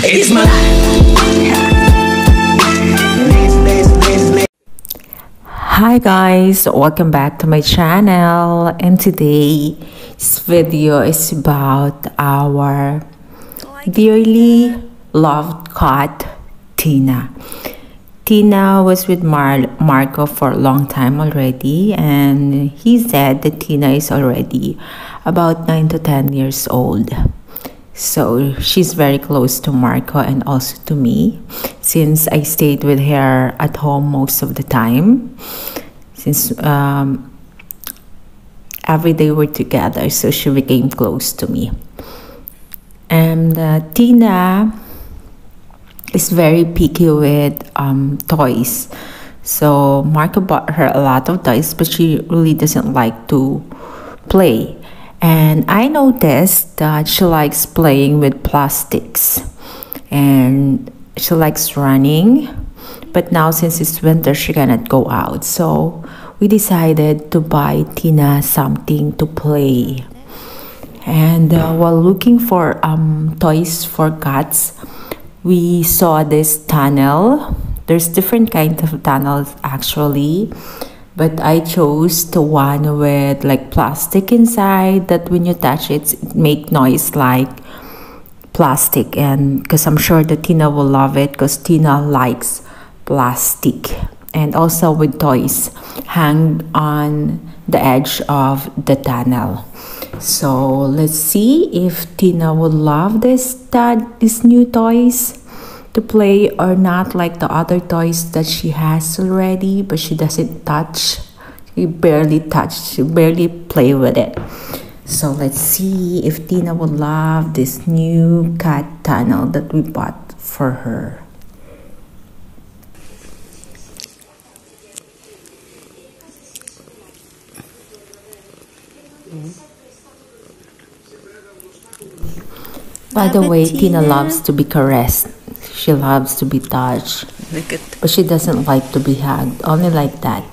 It's my Hi guys, welcome back to my channel, and today's video is about our dearly loved cat Tina. Tina was with Marco for a long time already, and he said that Tina is already about 9 to 10 years old. So she's very close to Marco and also to me, since I stayed with her at home most of the time, since every day we're together, so she became close to me. And Tina is very picky with toys. So Marco bought her a lot of toys, but she really doesn't like to play. And I noticed that she likes playing with plastics and she likes running. But now since it's winter, she cannot go out. So we decided to buy Tina something to play. And while looking for toys for cats, we saw this tunnel. There's different kinds of tunnels actually, but I chose the one with like plastic inside, that when you touch it, it make noise like plastic. And because I'm sure that Tina will love it, because Tina likes plastic. And also with toys hang on the edge of the tunnel. So let's see if Tina will love these new toys to play or not, like the other toys that she has already, but she doesn't touch. She barely play with it. So let's see if Tina will love this new cat tunnel that we bought for her. By the way, Tina loves to be caressed. She loves to be touched. But she doesn't like to be hugged. Only like that.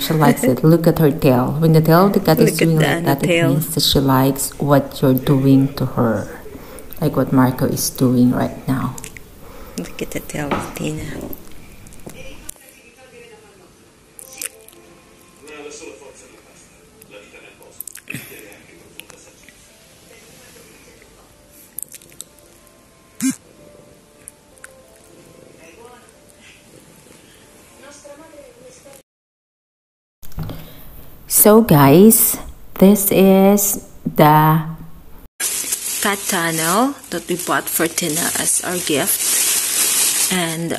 She likes it. Look at her tail. When the tail of the cat is doing like that, it means that she likes what you're doing to her. Like what Marco is doing right now. Look at the tail of Tina. So guys, this is the cat tunnel that we bought for Tina as our gift, and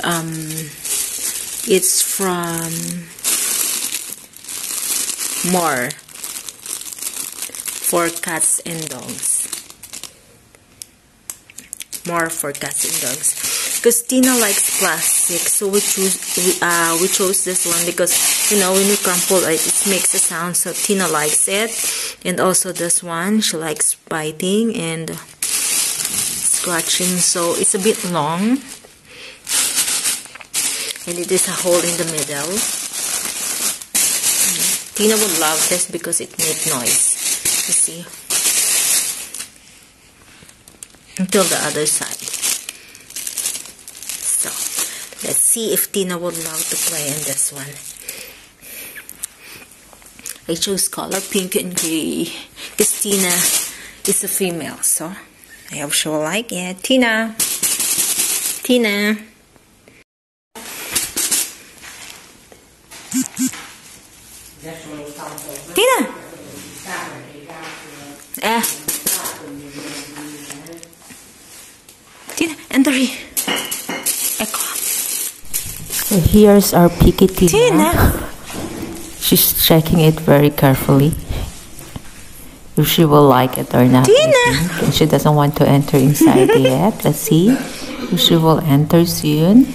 it's from More for Cats and Dogs. More for Cats and Dogs, because Tina likes plastic, so we chose this one because, you know, when you crumple it, it makes a sound, so Tina likes it. And also this one, she likes biting and scratching, so it's a bit long, and it is a hole in the middle. Tina would love this because it makes noise. You see, until the other side. So let's see if Tina would love to play in this one. I chose color pink and gray because Tina is a female, so I hope she will like it. Tina! Tina! Tina! Tina, enter here. Echo. So here's our picky Tina. Tina! She's checking it very carefully if she will like it or not. Tina! And she doesn't want to enter inside yet. Let's see if she will enter soon.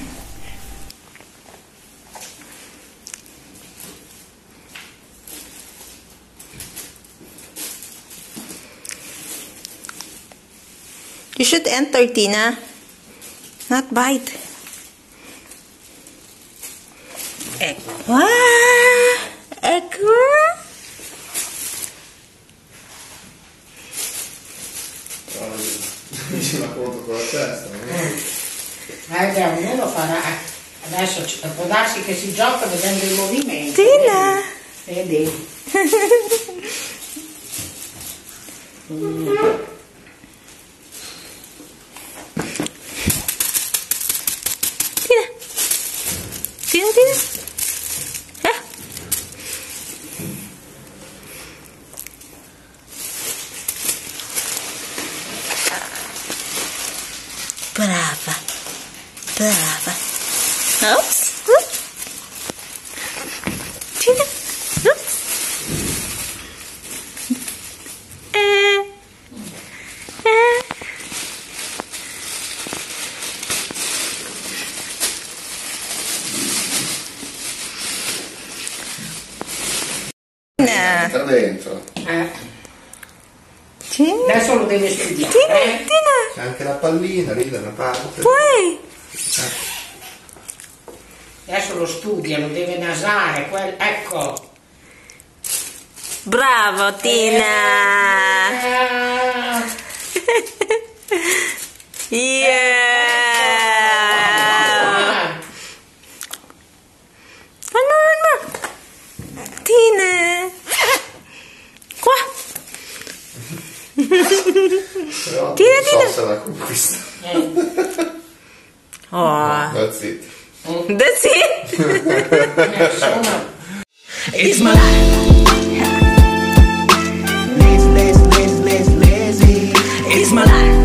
You should enter, Tina. Not bite. Equa! Equa! Dici la conto con la testa. Beh, ognuno farà. Adesso può darsi che si gioca vedendo il movimento. Tina! Vedi? Tina! Tina, Tina! Brava, brava. Oops. Tina. Oops. Entra dentro. Adesso lo deve studiare. Tina. C'è anche la pallina lì da una parte. Puoi. Adesso lo studia, lo deve nasare. Ecco. Bravo, Tina. Yeah. No. Tina. Qua. Però Tina, non so Tina. se la conquista. Oh, That's it. that's it. It's my life. Lazy. It's my life.